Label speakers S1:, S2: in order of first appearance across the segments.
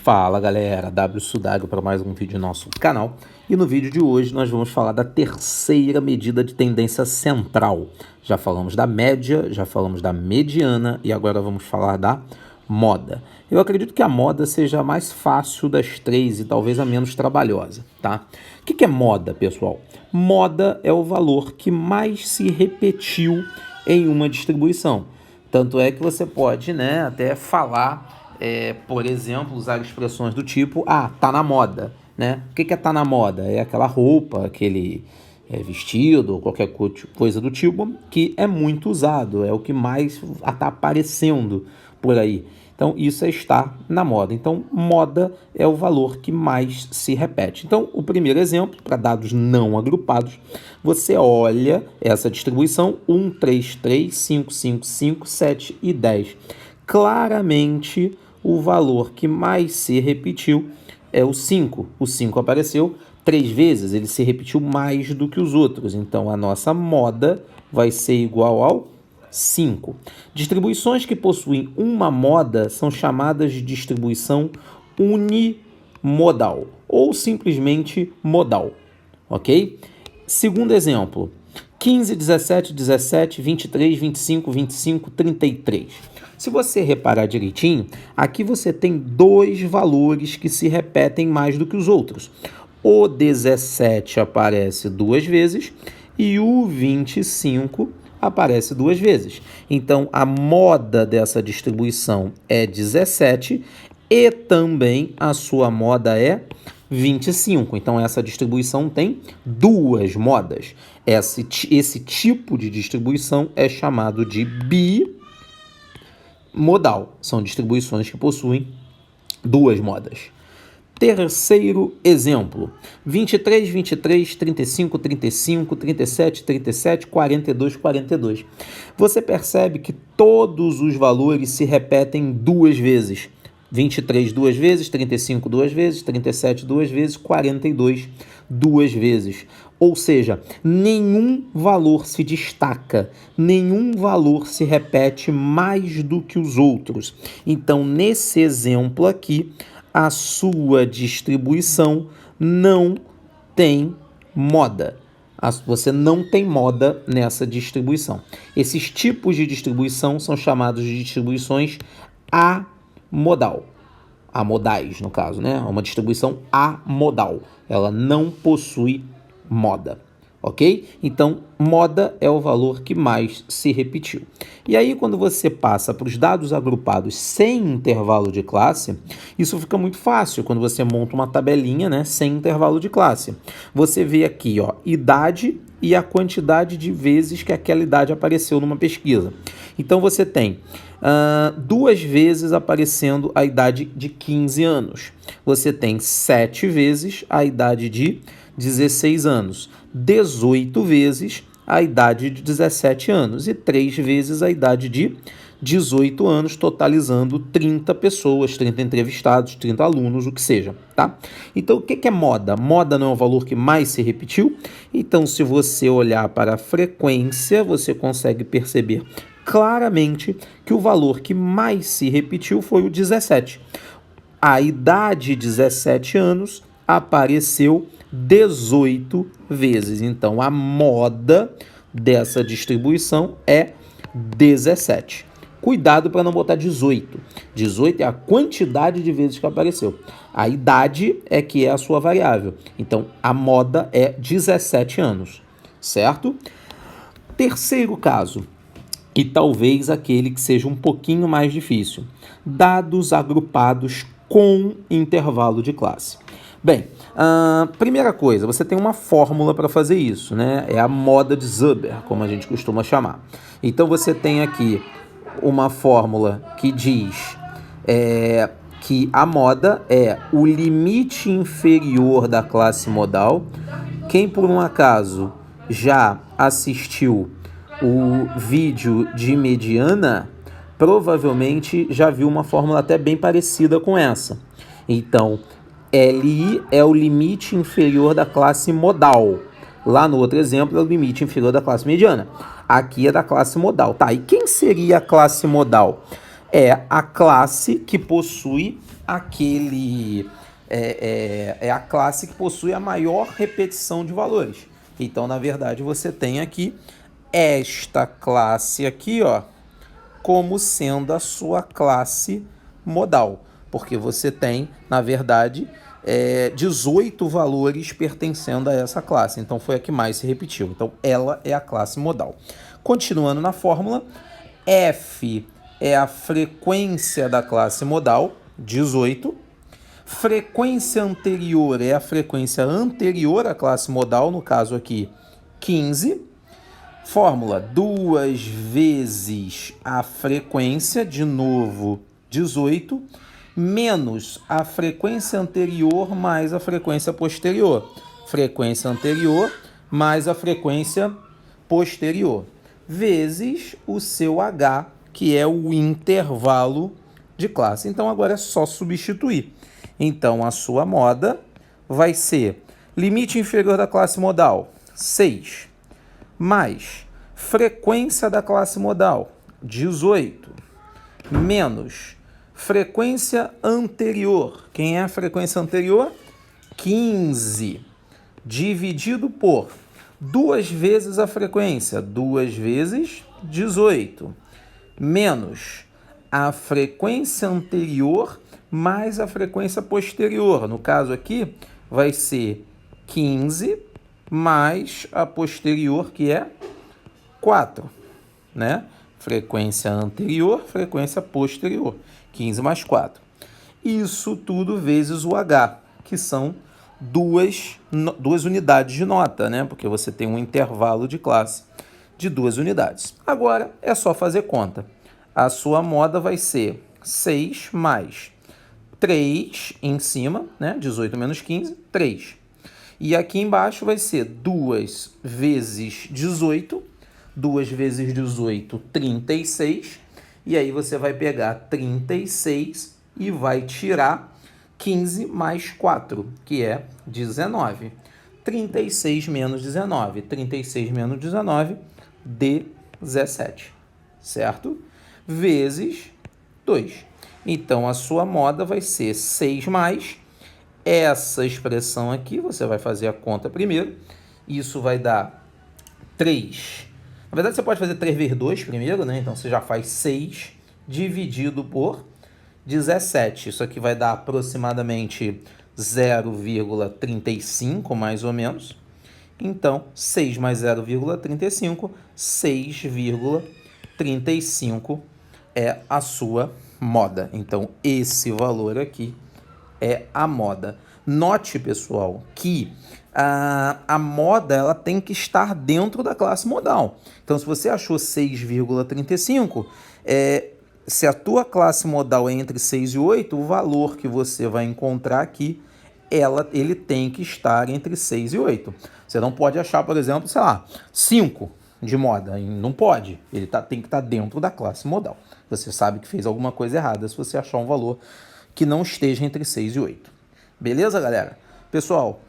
S1: Fala galera, W Sudário para mais um vídeo no nosso canal. E no vídeo de hoje nós vamos falar da terceira medida de tendência central. Já falamos da média, já falamos da mediana e agora vamos falar da moda. Eu acredito que a moda seja a mais fácil das três e talvez a menos trabalhosa, tá? O que é moda, pessoal? Moda é o valor que mais se repetiu em uma distribuição. Tanto é que você pode, até falar... por exemplo, usar expressões do tipo, tá na moda, né? O que é tá na moda? É aquela roupa, aquele vestido, ou qualquer coisa do tipo, que é muito usado, é o que mais está aparecendo por aí. Então, isso é estar na moda. Então, moda é o valor que mais se repete. Então, o primeiro exemplo, para dados não agrupados, você olha essa distribuição 1, 3, 3, 5, 5, 5, 7 e 10. Claramente, o valor que mais se repetiu é o 5. O 5 apareceu 3 vezes, ele se repetiu mais do que os outros. Então, a nossa moda vai ser igual ao 5. Distribuições que possuem uma moda são chamadas de distribuição unimodal ou simplesmente modal, ok? Segundo exemplo, 15, 17, 17, 23, 25, 25, 33. Se você reparar direitinho, aqui você tem dois valores que se repetem mais do que os outros. O 17 aparece duas vezes e o 25 aparece duas vezes. Então, a moda dessa distribuição é 17 e também a sua moda é 25. Então, essa distribuição tem duas modas. Esse tipo de distribuição é chamado de bimodal. São distribuições que possuem duas modas. Terceiro exemplo, 23, 23, 35, 35, 37, 37, 42, 42. Você percebe que todos os valores se repetem duas vezes. 23 duas vezes, 35 duas vezes, 37 duas vezes, 42 duas vezes. Ou seja, nenhum valor se destaca, nenhum valor se repete mais do que os outros. Então, nesse exemplo aqui, a sua distribuição não tem moda. Você não tem moda nessa distribuição. Esses tipos de distribuição são chamados de distribuições amodais, no caso, né? Uma distribuição amodal. Ela não possui moda, ok? Então, moda é o valor que mais se repetiu. E aí, quando você passa para os dados agrupados sem intervalo de classe, isso fica muito fácil quando você monta uma tabelinha, sem intervalo de classe. Você vê aqui, idade e a quantidade de vezes que aquela idade apareceu numa pesquisa. Então, você tem duas vezes aparecendo a idade de 15 anos. Você tem 7 vezes a idade de 16 anos, 18 vezes a idade de 17 anos e 3 vezes a idade de 18 anos, totalizando 30 pessoas, 30 entrevistados, 30 alunos, o que seja, tá? Então, o que é moda? Moda não é o valor que mais se repetiu? Então, se você olhar para a frequência, você consegue perceber claramente que o valor que mais se repetiu foi o 17. A idade 17 anos apareceu 18 vezes. Então, a moda dessa distribuição é 17. Cuidado para não botar 18. 18 é a quantidade de vezes que apareceu. A idade é que é a sua variável. Então, a moda é 17 anos, certo? Terceiro caso, e talvez aquele que seja um pouquinho mais difícil. Dados agrupados com intervalo de classe. Bem, primeira coisa, você tem uma fórmula para fazer isso, É a moda de Zuber, como a gente costuma chamar. Então, você tem aqui uma fórmula que diz que a moda é o limite inferior da classe modal. Quem, por um acaso, já assistiu o vídeo de mediana, provavelmente já viu uma fórmula até bem parecida com essa. Então, LI é o limite inferior da classe modal. Lá no outro exemplo é o limite inferior da classe mediana. Aqui é da classe modal. Tá, e quem seria a classe modal? é a classe que possui aquele... É a classe que possui a maior repetição de valores. Então, na verdade, você tem aqui esta classe aqui, ó, como sendo a sua classe modal, porque você tem, na verdade, 18 valores pertencendo a essa classe. Então, foi a que mais se repetiu. Então, ela é a classe modal. Continuando na fórmula, F é a frequência da classe modal, 18. Frequência anterior é a frequência anterior à classe modal, no caso aqui, 15. Fórmula, 2 vezes a frequência, de novo, 18, menos a frequência anterior mais a frequência posterior. Frequência anterior mais a frequência posterior, vezes o seu H, que é o intervalo de classe. Então, agora é só substituir. Então, a sua moda vai ser limite inferior da classe modal, 6, mais frequência da classe modal, 18, menos frequência anterior. Quem é a frequência anterior? 15, dividido por 2 vezes a frequência, 2 vezes 18, menos a frequência anterior mais a frequência posterior. No caso aqui, vai ser 15 mais a posterior, que é 4, né? Frequência anterior, frequência posterior. 15 mais 4. Isso tudo vezes o H, que são duas unidades de nota, né? Porque você tem um intervalo de classe de 2 unidades. Agora é só fazer conta. A sua moda vai ser 6 mais 3 em cima, né? 18 menos 15, 3. E aqui embaixo vai ser 2 vezes 18. 2 vezes 18, 36. E aí você vai pegar 36 e vai tirar 15 mais 4, que é 19. 36 menos 19. 36 menos 19, 17. Certo? Vezes 2. Então, a sua moda vai ser 6 mais essa expressão aqui. Você vai fazer a conta primeiro. Isso vai dar 3. Na verdade, você pode fazer 3 vezes 2 primeiro, né? Então, você já faz 6 dividido por 17. Isso aqui vai dar aproximadamente 0,35, mais ou menos. Então, 6 mais 0,35, 6,35 é a sua moda. Então, esse valor aqui é a moda. Note, pessoal, que a moda ela tem que estar dentro da classe modal. Então, se você achou 6,35, se a tua classe modal é entre 6 e 8, o valor que você vai encontrar aqui, ele tem que estar entre 6 e 8. Você não pode achar, por exemplo, sei lá, 5 de moda. Não pode. Ele tem que estar dentro da classe modal. Você sabe que fez alguma coisa errada se você achar um valor que não esteja entre 6 e 8. Beleza, galera? Pessoal,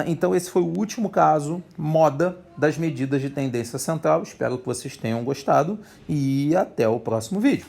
S1: então esse foi o último caso, moda das medidas de tendência central. Espero que vocês tenham gostado e até o próximo vídeo.